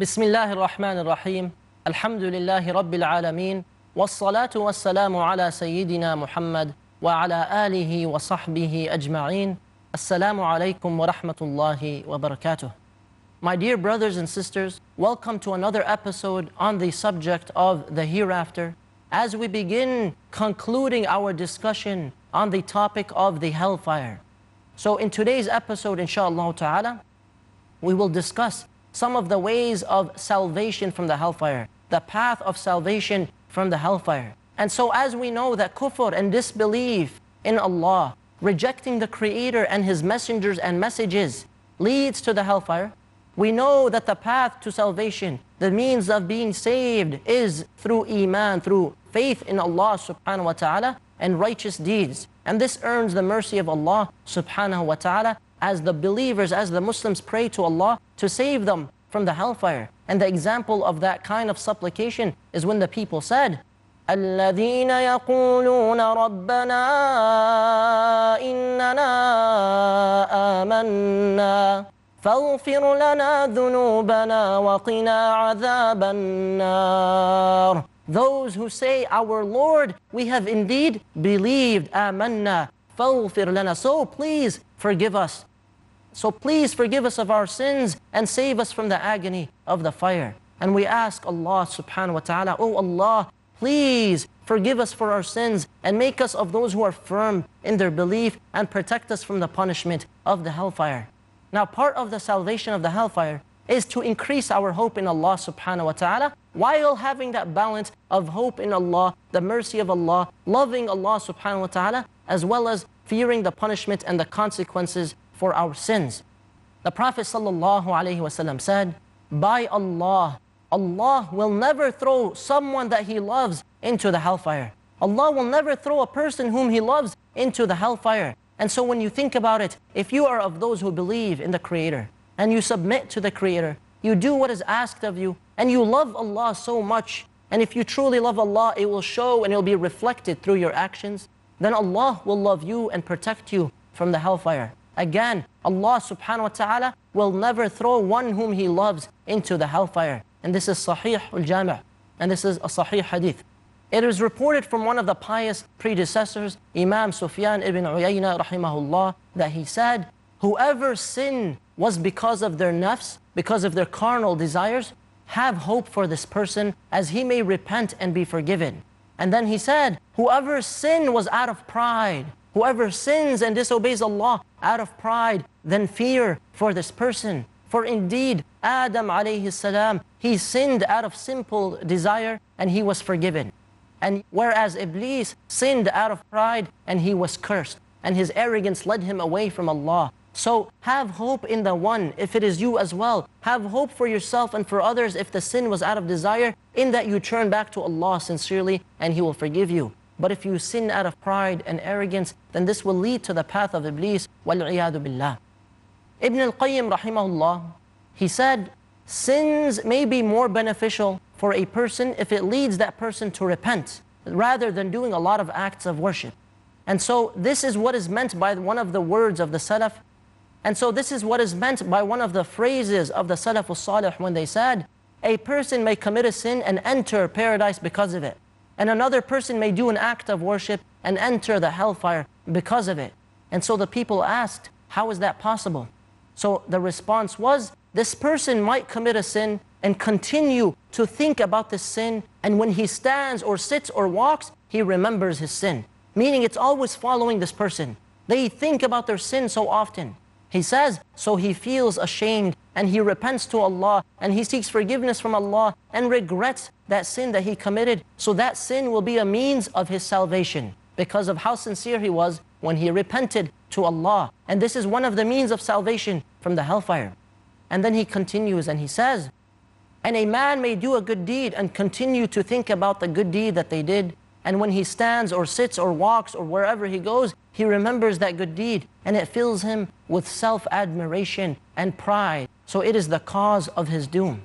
بسم الله الرحمن الرحيم الحمد لله رب العالمين والصلاة والسلام على سيدنا محمد وعلى آله وصحبه أجمعين. Assalamu alaikum wa rahmatullahi wa barakatuh. My dear brothers and sisters, welcome to another episode on the subject of the hereafter, as we begin concluding our discussion on the topic of the hellfire. So in today's episode, inshallah ta'ala, we will discuss some of the ways of salvation from the hellfire, the path of salvation from the hellfire. And so as we know that kufr and disbelief in Allah, rejecting the Creator and His messengers and messages leads to the hellfire, we know that the path to salvation, the means of being saved, is through iman, through faith in Allah subhanahu wa ta'ala and righteous deeds. And this earns the mercy of Allah subhanahu wa ta'ala as the believers, as the Muslims pray to Allah to save them from the hellfire. And the example of that kind of supplication is when the people said, الذين يقولون ربنا إننا آمنا فاغفر لنا ذنوبنا وقنا عذاب النار. Those who say, our Lord, we have indeed believed, آمنا فاغفر لنا. So please forgive us. So please forgive us of our sins and save us from the agony of the fire. And we ask Allah subhanahu wa ta'ala, oh Allah, please forgive us for our sins and make us of those who are firm in their belief and protect us from the punishment of the hellfire. Now, part of the salvation of the hellfire is to increase our hope in Allah subhanahu wa ta'ala while having that balance of hope in Allah, the mercy of Allah, loving Allah subhanahu wa ta'ala, as well as fearing the punishment and the consequences for our sins. The Prophet sallallahu alaihi wasallam said, by Allah, Allah will never throw someone that He loves into the hellfire. Allah will never throw a person whom He loves into the hellfire. And so when you think about it, if you are of those who believe in the Creator, and you submit to the Creator, you do what is asked of you, and you love Allah so much, and if you truly love Allah, it will show and it will be reflected through your actions, then Allah will love you and protect you from the hellfire. Again, Allah subhanahu wa ta'ala will never throw one whom He loves into the hellfire. And this is Sahih al-Jami', and this is a Sahih hadith. It is reported from one of the pious predecessors, Imam Sufyan ibn Uyayna rahimahullah, that he said, whoever sin was because of their nafs, because of their carnal desires, have hope for this person as he may repent and be forgiven. And then he said, whoever sin was out of pride, whoever sins and disobeys Allah out of pride, then fear for this person. For indeed, Adam alayhi salam, he sinned out of simple desire and he was forgiven. And whereas Iblis sinned out of pride and he was cursed, and his arrogance led him away from Allah. So have hope in the one, if it is you as well. Have hope for yourself and for others if the sin was out of desire, in that you turn back to Allah sincerely and He will forgive you. But if you sin out of pride and arrogance, then this will lead to the path of Iblis, wal-'iyadu billah. Ibn al-Qayyim rahimahullah, he said, sins may be more beneficial for a person if it leads that person to repent, rather than doing a lot of acts of worship. And so this is what is meant by one of the words of the Salaf. And so this is what is meant by one of the phrases of the Salaf al-Salih when they said, a person may commit a sin and enter paradise because of it. And another person may do an act of worship and enter the hellfire because of it. And so the people asked, how is that possible? So the response was, this person might commit a sin and continue to think about this sin, and when he stands or sits or walks, he remembers his sin. Meaning it's always following this person. They think about their sin so often. He says, so he feels ashamed and he repents to Allah and he seeks forgiveness from Allah and regrets that sin that he committed. So that sin will be a means of his salvation because of how sincere he was when he repented to Allah. And this is one of the means of salvation from the hellfire. And then he continues and he says, and a man may do a good deed and continue to think about the good deed that they did. And when he stands or sits or walks or wherever he goes, he remembers that good deed and it fills him with self-admiration and pride. So it is the cause of his doom.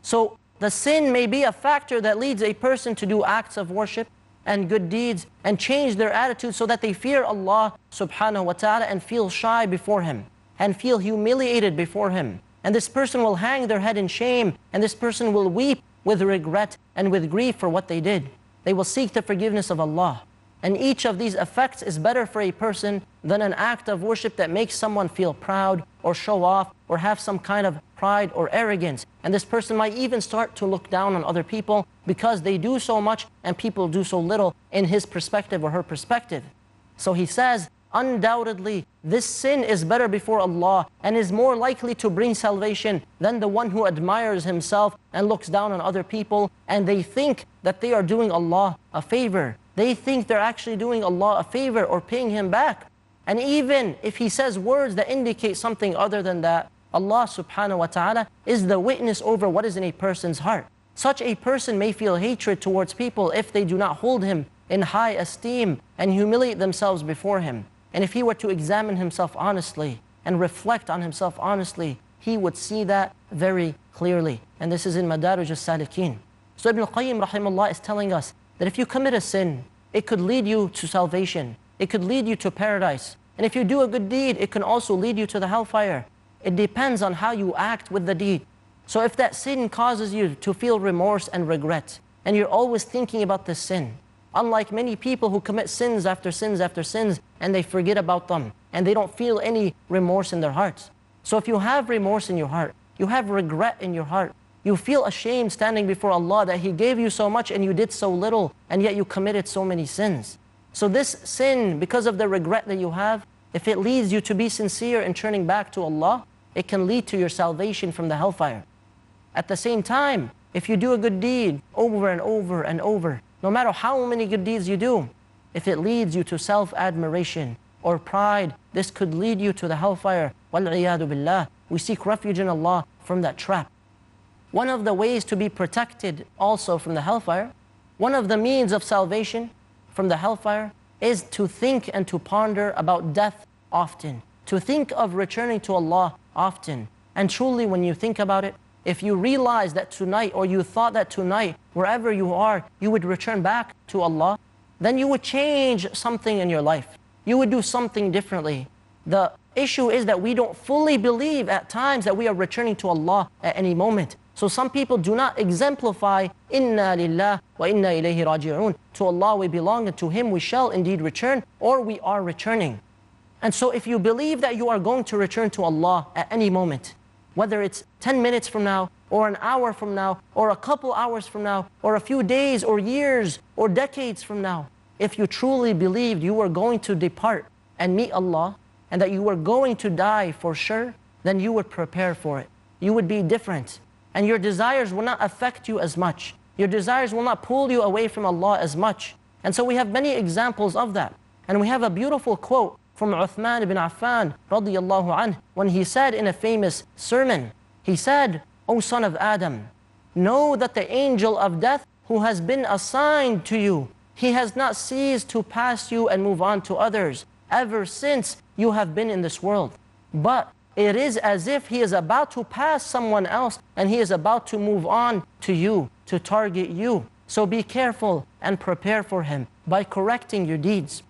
So the sin may be a factor that leads a person to do acts of worship and good deeds and change their attitude so that they fear Allah subhanahu wa ta'ala and feel shy before Him and feel humiliated before Him. And this person will hang their head in shame, and this person will weep with regret and with grief for what they did. They will seek the forgiveness of Allah. And each of these effects is better for a person than an act of worship that makes someone feel proud or show off or have some kind of pride or arrogance. And this person might even start to look down on other people because they do so much and people do so little in his perspective or her perspective. So he says, undoubtedly, this sin is better before Allah and is more likely to bring salvation than the one who admires himself and looks down on other people, and they think that they are doing Allah a favor. They think they're actually doing Allah a favor or paying Him back. And even if he says words that indicate something other than that, Allah subhanahu wa ta'ala is the witness over what is in a person's heart. Such a person may feel hatred towards people if they do not hold him in high esteem and humiliate themselves before him. And if he were to examine himself honestly and reflect on himself honestly, he would see that very clearly. And this is in Madarij al-Salikin. So Ibn al-Qayyim rahimahullah is telling us that if you commit a sin, it could lead you to salvation. It could lead you to paradise. And if you do a good deed, it can also lead you to the hellfire. It depends on how you act with the deed. So if that sin causes you to feel remorse and regret, and you're always thinking about this sin, unlike many people who commit sins after sins after sins, and they forget about them, and they don't feel any remorse in their hearts. So if you have remorse in your heart, you have regret in your heart, you feel ashamed standing before Allah that He gave you so much and you did so little, and yet you committed so many sins. So this sin, because of the regret that you have, if it leads you to be sincere in turning back to Allah, it can lead to your salvation from the hellfire. At the same time, if you do a good deed over and over and over, no matter how many good deeds you do, if it leads you to self-admiration or pride, this could lead you to the hellfire. وَالْعِيَاذُ بِاللَّهِ. We seek refuge in Allah from that trap. One of the ways to be protected also from the hellfire, one of the means of salvation from the hellfire is to think and to ponder about death often, to think of returning to Allah often. And truly, when you think about it, if you realize that tonight, or you thought that tonight, wherever you are, you would return back to Allah, then you would change something in your life. You would do something differently. The issue is that we don't fully believe at times that we are returning to Allah at any moment. So some people do not exemplify, Inna lillah wa inna ilayhi raji'un. To Allah we belong and to Him we shall indeed return, or we are returning. And so if you believe that you are going to return to Allah at any moment, whether it's 10 minutes from now, or an hour from now, or a couple hours from now, or a few days, or years, or decades from now, if you truly believed you were going to depart and meet Allah, and that you were going to die for sure, then you would prepare for it. You would be different. And your desires will not affect you as much. Your desires will not pull you away from Allah as much. And so we have many examples of that. And we have a beautiful quote from Uthman ibn Affan radiyallahu anh, when he said in a famous sermon, he said, O son of Adam, know that the angel of death who has been assigned to you, he has not ceased to pass you and move on to others ever since you have been in this world. But it is as if he is about to pass someone else and he is about to move on to you, to target you. So be careful and prepare for him by correcting your deeds.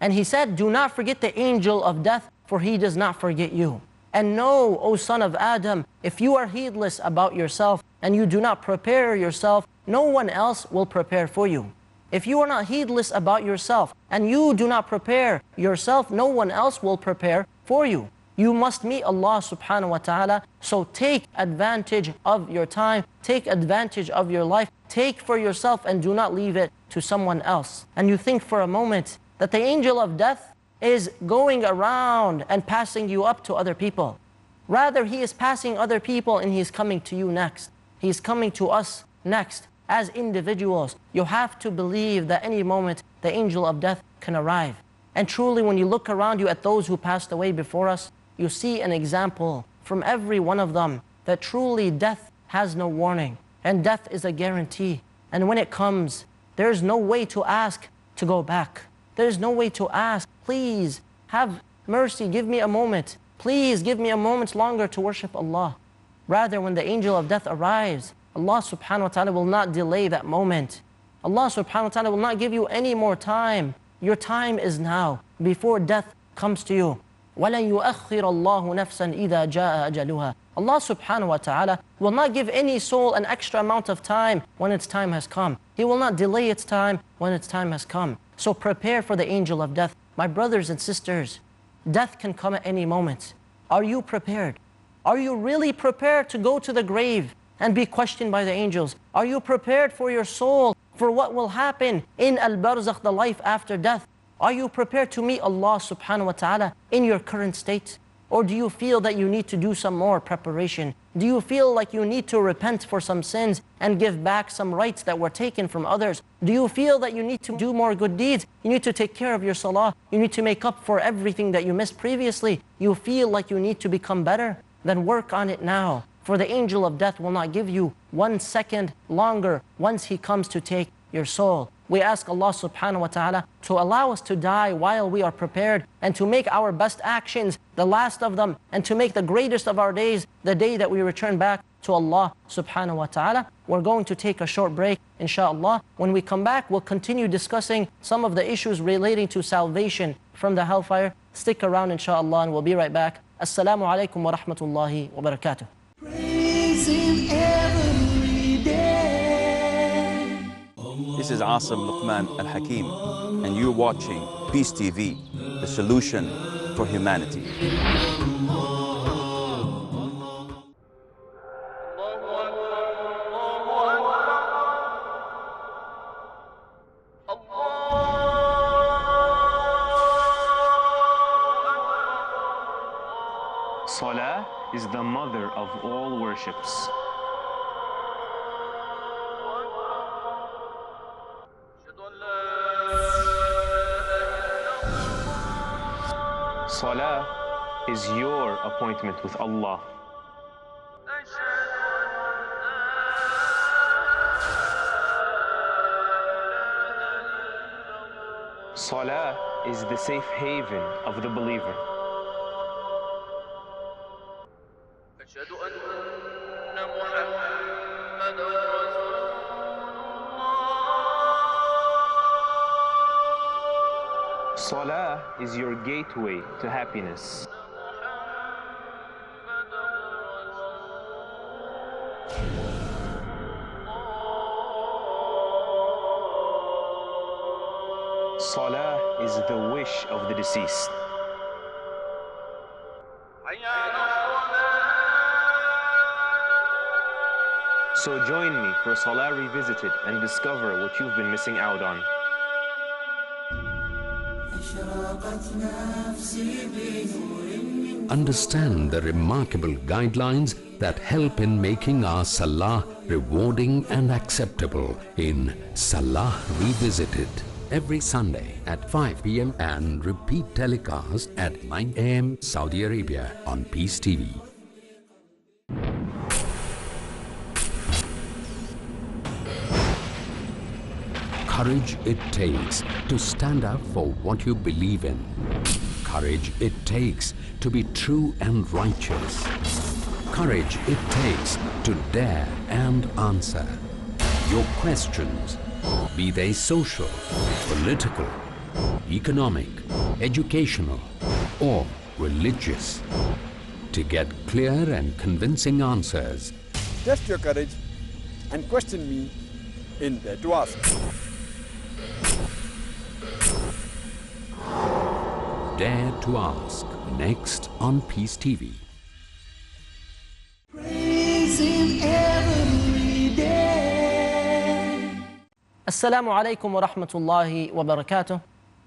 And he said, do not forget the angel of death, for he does not forget you. And know, O son of Adam, if you are heedless about yourself and you do not prepare yourself, no one else will prepare for you. If you are not heedless about yourself and you do not prepare yourself, no one else will prepare for you. You must meet Allah subhanahu wa ta'ala, so take advantage of your time, take advantage of your life, take for yourself and do not leave it to someone else. And you think for a moment that the angel of death is going around and passing you up to other people. Rather, he is passing other people and he is coming to you next. He is coming to us next. As individuals, you have to believe that any moment the angel of death can arrive. And truly, when you look around you at those who passed away before us, you see an example from every one of them that truly death has no warning, and death is a guarantee. And when it comes, there's no way to ask to go back. There's no way to ask, please have mercy, give me a moment. Please give me a moment longer to worship Allah. Rather, when the angel of death arrives, Allah subhanahu wa ta'ala will not delay that moment. Allah subhanahu wa ta'ala will not give you any more time. Your time is now, before death comes to you. وَلَنْ يُؤَخِّرَ اللَّهُ نَفْسًا إِذَا جَاءَ أَجَلُهَا. Allah subhanahu wa ta'ala will not give any soul an extra amount of time when its time has come. He will not delay its time when its time has come. So prepare for the angel of death. My brothers and sisters, death can come at any moment. Are you prepared? Are you really prepared to go to the grave and be questioned by the angels? Are you prepared for your soul, for what will happen in al-barzakh, the life after death? Are you prepared to meet Allah subhanahu wa ta'ala in your current state? Or do you feel that you need to do some more preparation? Do you feel like you need to repent for some sins and give back some rights that were taken from others? Do you feel that you need to do more good deeds? You need to take care of your salah. You need to make up for everything that you missed previously. You feel like you need to become better? Then work on it now. For the angel of death will not give you 1 second longer once he comes to take your soul. We ask Allah subhanahu wa ta'ala to allow us to die while we are prepared, and to make our best actions the last of them, and to make the greatest of our days the day that we return back to Allah subhanahu wa ta'ala. We're going to take a short break, inshallah. When we come back, we'll continue discussing some of the issues relating to salvation from the hellfire. Stick around, inshallah, and we'll be right back. Assalamu alaikum wa rahmatullahi wa barakatuh. Praise Him every day. This is Asim Luqman Al-Hakim, and you're watching Peace TV, the solution for humanity. Salah is the mother of all worships. Salah is your appointment with Allah. Salah is the safe haven of the believer. Salah is your gateway to happiness. Salah is the wish of the deceased. So join me for Salah Revisited and discover what you've been missing out on. Understand the remarkable guidelines that help in making our Salah rewarding and acceptable in Salah Revisited. Every Sunday at 5 p.m. and repeat telecast at 9 a.m. Saudi Arabia on Peace TV. Courage it takes to stand up for what you believe in. Courage it takes to be true and righteous. Courage it takes to dare and answer your questions, be they social, political, economic, educational, or religious. To get clear and convincing answers, test your courage and question me in Dare to Ask. Dare to Ask, next on Peace TV. Praise Him every day. Assalamu alaikum wa rahmatullahi wa barakatuh.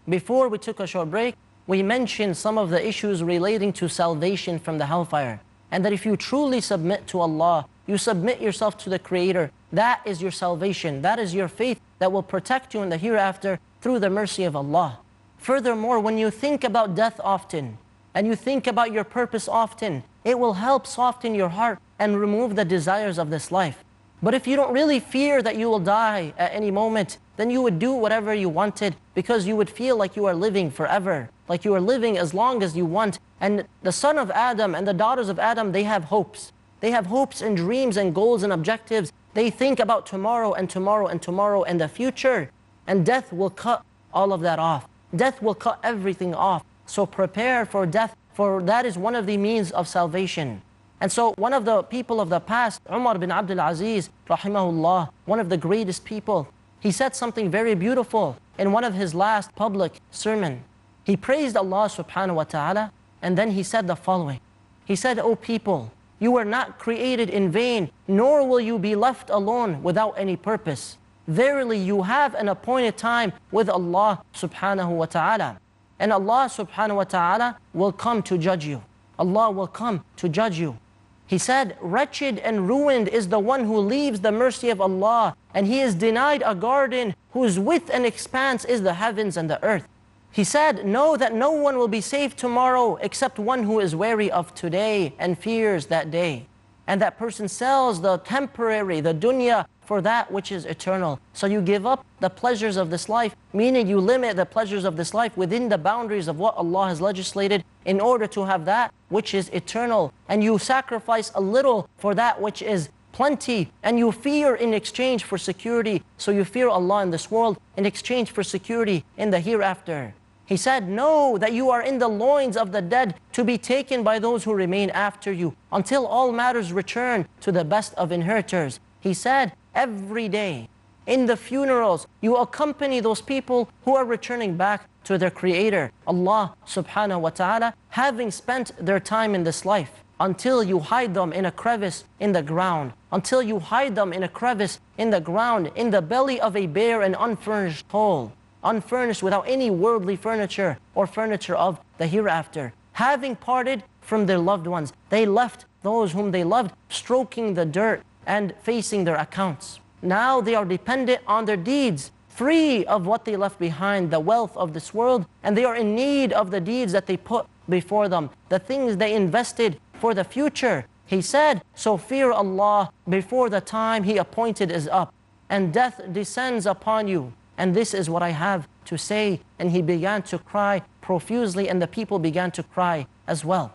Before we took a short break, we mentioned some of the issues relating to salvation from the hellfire. And that if you truly submit to Allah, you submit yourself to the Creator, that is your salvation, that is your faith that will protect you in the hereafter through the mercy of Allah. Furthermore, when you think about death often, and you think about your purpose often, it will help soften your heart and remove the desires of this life. But if you don't really fear that you will die at any moment, then you would do whatever you wanted, because you would feel like you are living forever, like you are living as long as you want. And the son of Adam and the daughters of Adam, they have hopes. They have hopes and dreams and goals and objectives. They think about tomorrow and tomorrow and tomorrow and the future. And death will cut all of that off. Death will cut everything off. So prepare for death for that is one of the means of salvation. And so one of the people of the past, Umar bin Abdul Aziz, rahimahullah, one of the greatest people, he said something very beautiful in one of his last public sermon. He praised Allah subhanahu wa ta'ala, and then he said the following. He said, "O people, you were not created in vain, nor will you be left alone without any purpose. Verily, you have an appointed time with Allah subhanahu wa ta'ala. And Allah subhanahu wa ta'ala will come to judge you. Allah will come to judge you." He said, "Wretched and ruined is the one who leaves the mercy of Allah, and he is denied a garden whose width and expanse is the heavens and the earth." He said, "Know that no one will be saved tomorrow except one who is wary of today and fears that day. And that person sells the temporary, the dunya, for that which is eternal." So you give up the pleasures of this life, meaning you limit the pleasures of this life within the boundaries of what Allah has legislated in order to have that which is eternal. And you sacrifice a little for that which is plenty, and you fear in exchange for security. So you fear Allah in this world in exchange for security in the hereafter. He said, "Know that you are in the loins of the dead, to be taken by those who remain after you, until all matters return to the best of inheritors." He said, "Every day in the funerals, you accompany those people who are returning back to their Creator, Allah subhanahu wa ta'ala, having spent their time in this life, until you hide them in a crevice in the ground, until you hide them in a crevice in the ground, in the belly of a bare and unfurnished hole, unfurnished without any worldly furniture or furniture of the hereafter. Having parted from their loved ones, they left those whom they loved stroking the dirt and facing their accounts. Now they are dependent on their deeds, free of what they left behind, the wealth of this world, and they are in need of the deeds that they put before them, the things they invested for the future." He said, "So fear Allah before the time He appointed is up, and death descends upon you. And this is what I have to say." And he began to cry profusely, and the people began to cry as well.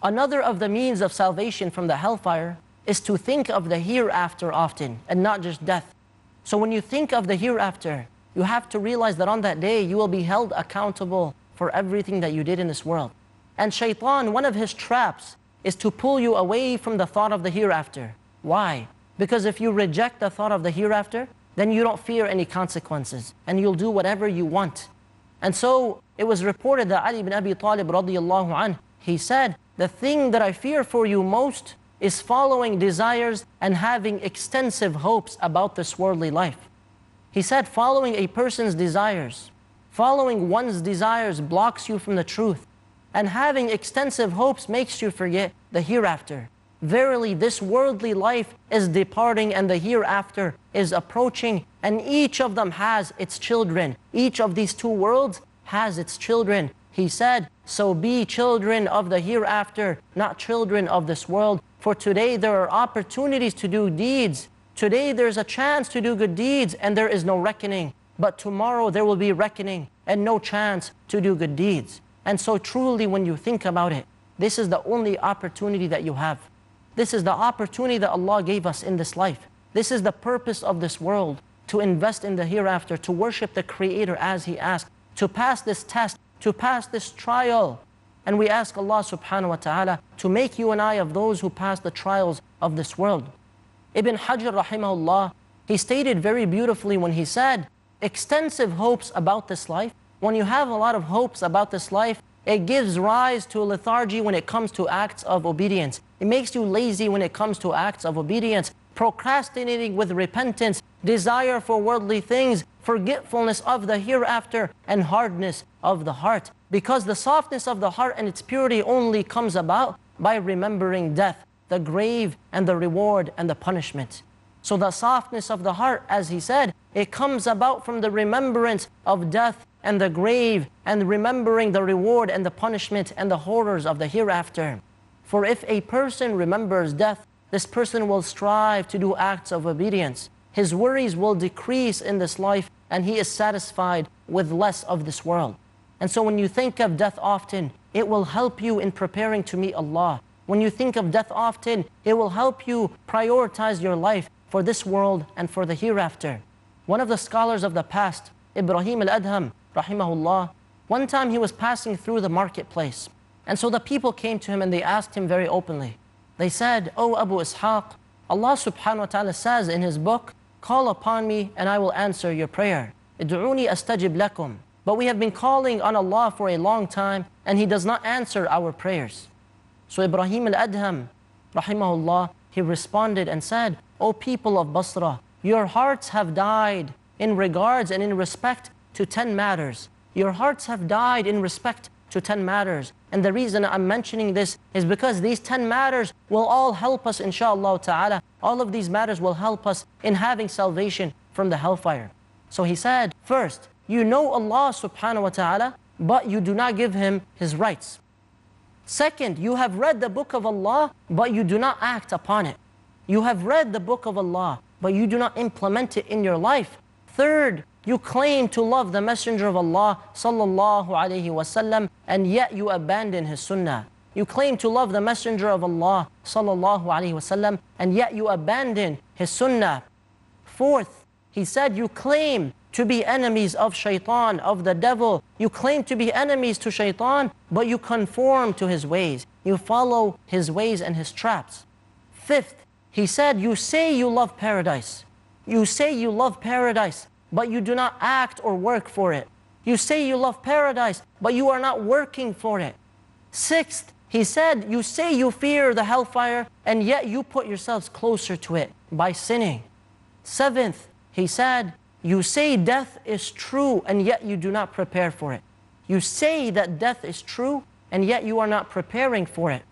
Another of the means of salvation from the hellfire is to think of the hereafter often, and not just death. So when you think of the hereafter, you have to realize that on that day you will be held accountable for everything that you did in this world. And shaitan, one of his traps is to pull you away from the thought of the hereafter. Why? Because if you reject the thought of the hereafter, then you don't fear any consequences, and you'll do whatever you want. And so it was reported that Ali ibn Abi Talib radiyallahu anh, he said, "The thing that I fear for you most is following desires and having extensive hopes about this worldly life." He said, following a person's desires, following one's desires blocks you from the truth, and having extensive hopes makes you forget the hereafter. Verily, this worldly life is departing, and the hereafter is approaching, and each of them has its children. Each of these two worlds has its children. He said, "So be children of the hereafter, not children of this world. For today there are opportunities to do deeds. Today there's a chance to do good deeds, and there is no reckoning. But tomorrow there will be reckoning, and no chance to do good deeds." And so truly, when you think about it, this is the only opportunity that you have. This is the opportunity that Allah gave us in this life. This is the purpose of this world, to invest in the hereafter, to worship the Creator as He asked, to pass this test, to pass this trial. And we ask Allah subhanahu wa ta'ala to make you and I of those who pass the trials of this world. Ibn Hajar rahimahullah, he stated very beautifully when he said, extensive hopes about this life, when you have a lot of hopes about this life, it gives rise to lethargy when it comes to acts of obedience. It makes you lazy when it comes to acts of obedience, procrastinating with repentance, desire for worldly things, forgetfulness of the hereafter, and hardness of the heart. Because the softness of the heart and its purity only comes about by remembering death, the grave, and the reward and the punishment. So the softness of the heart, as he said, it comes about from the remembrance of death and the grave, and remembering the reward and the punishment and the horrors of the hereafter. For if a person remembers death, this person will strive to do acts of obedience. His worries will decrease in this life, and he is satisfied with less of this world. And so when you think of death often, it will help you in preparing to meet Allah. When you think of death often, it will help you prioritize your life for this world and for the hereafter. One of the scholars of the past, Ibrahim al-Adham, rahimahullah, one time he was passing through the marketplace, And so the people came to him and they asked him very openly. They said, "O Abu Ishaq, Allah subhanahu wa ta'ala says in His book, 'Call upon me and I will answer your prayer. Id'uni astajib lakum.' But we have been calling on Allah for a long time and He does not answer our prayers." So Ibrahim al-Adham, rahimahullah, he responded and said, "O people of Basra, your hearts have died in regards and in respect to 10 matters. Your hearts have died in respect to 10 matters. And the reason I'm mentioning this is because these 10 matters will all help us, inshaAllah ta'ala. All of these matters will help us in having salvation from the hellfire." So he said, first, you know Allah subhanahu wa ta'ala, but you do not give Him His rights. Second, you have read the book of Allah, but you do not act upon it. You have read the book of Allah, but you do not implement it in your life. Third, you claim to love the Messenger of Allah sallallahu alayhi wasallam, and yet you abandon his sunnah. You claim to love the Messenger of Allah sallallahu alayhi wasallam, and yet you abandon his sunnah. Fourth, he said you claim to be enemies of shaitan, of the devil. You claim to be enemies to shaitan, but you conform to his ways. You follow his ways and his traps. Fifth, he said you say you love paradise. You say you love paradise, but you do not act or work for it. You say you love paradise, but you are not working for it. Sixth, he said you say you fear the hellfire, and yet you put yourselves closer to it by sinning. Seventh, he said, you say death is true, and yet you do not prepare for it. You say that death is true, and yet you are not preparing for it.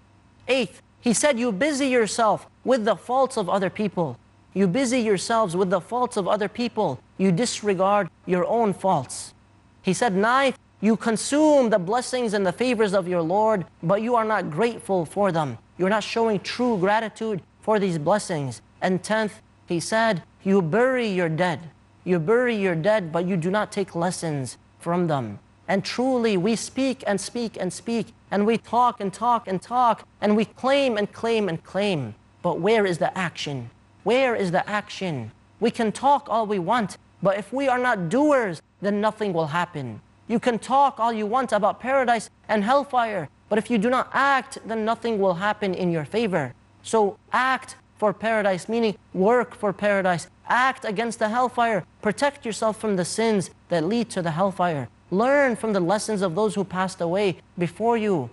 Eighth, he said you busy yourself with the faults of other people. You busy yourselves with the faults of other people. You disregard your own faults. He said, ninth, you consume the blessings and the favors of your Lord, but you are not grateful for them. You're not showing true gratitude for these blessings. And tenth, he said, you bury your dead. You bury your dead, but you do not take lessons from them. And truly, we speak and speak and speak, and we talk and talk and talk, and we claim and claim and claim. But where is the action? Where is the action? We can talk all we want, but if we are not doers, then nothing will happen. You can talk all you want about paradise and hellfire, but if you do not act, then nothing will happen in your favor. So act for paradise, meaning work for paradise. Act against the hellfire. Protect yourself from the sins that lead to the hellfire. Learn from the lessons of those who passed away before you.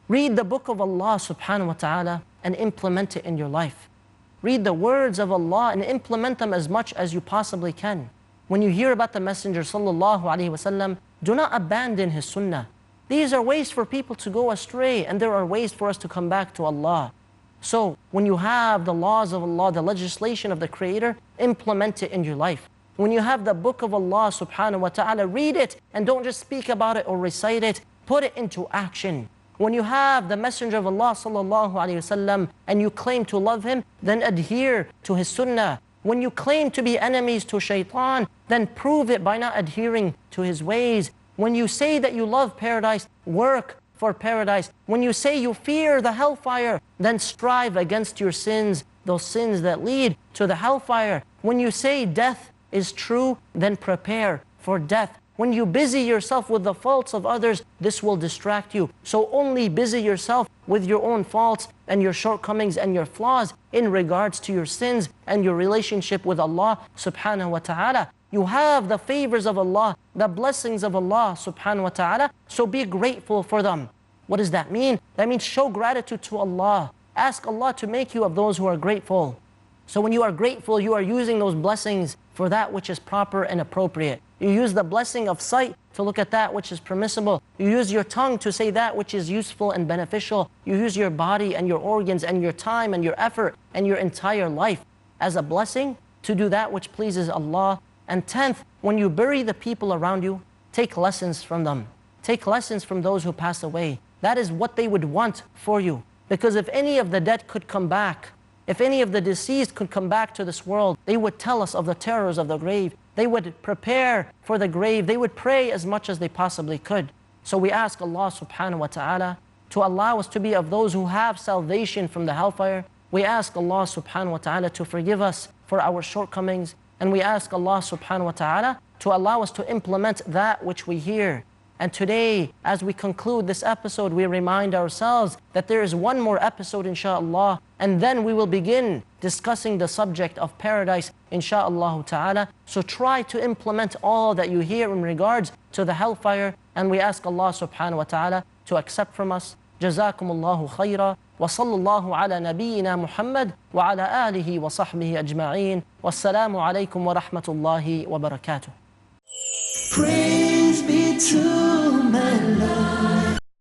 Read the book of Allah subhanahu wa ta'ala and implement it in your life. Read the words of Allah and implement them as much as you possibly can. When you hear about the Messenger sallallahu alaihi wasallam, do not abandon his sunnah. These are ways for people to go astray, and there are ways for us to come back to Allah. So when you have the laws of Allah, the legislation of the Creator, implement it in your life. When you have the book of Allah subhanahu wa ta'ala, read it and don't just speak about it or recite it. Put it into action. When you have the Messenger of Allah sallallahu alaihi wasallam and you claim to love him, then adhere to his sunnah. When you claim to be enemies to shaitan, then prove it by not adhering to his ways. When you say that you love paradise, work for paradise. When you say you fear the hellfire, then strive against your sins, those sins that lead to the hellfire. When you say death is true, then prepare for death. When you busy yourself with the faults of others, this will distract you. So only busy yourself with your own faults and your shortcomings and your flaws in regards to your sins and your relationship with Allah subhanahu wa ta'ala. You have the favors of Allah, the blessings of Allah subhanahu wa ta'ala, so be grateful for them. What does that mean? That means show gratitude to Allah. Ask Allah to make you of those who are grateful. So when you are grateful, you are using those blessings for that which is proper and appropriate. You use the blessing of sight to look at that which is permissible. You use your tongue to say that which is useful and beneficial. You use your body and your organs and your time and your effort and your entire life as a blessing to do that which pleases Allah. And 10th, when you bury the people around you, take lessons from them. Take lessons from those who passed away. That is what they would want for you. Because if any of the dead could come back, if any of the deceased could come back to this world, they would tell us of the terrors of the grave. They would prepare for the grave. They would pray as much as they possibly could. So we ask Allah subhanahu wa ta'ala to allow us to be of those who have salvation from the hellfire. We ask Allah subhanahu wa ta'ala to forgive us for our shortcomings. And we ask Allah subhanahu wa ta'ala to allow us to implement that which we hear. And today, as we conclude this episode, we remind ourselves that there is one more episode, inshaAllah, and then we will begin discussing the subject of paradise, inshaAllah ta'ala. So try to implement all that you hear in regards to the hellfire, and we ask Allah subhanahu wa ta'ala to accept from us. Jazakumullahu khayra. وصلى الله على نبينا محمد وعلى آله وصحبه أجمعين والسلام عليكم ورحمة الله وبركاته. Praise be to my Lord.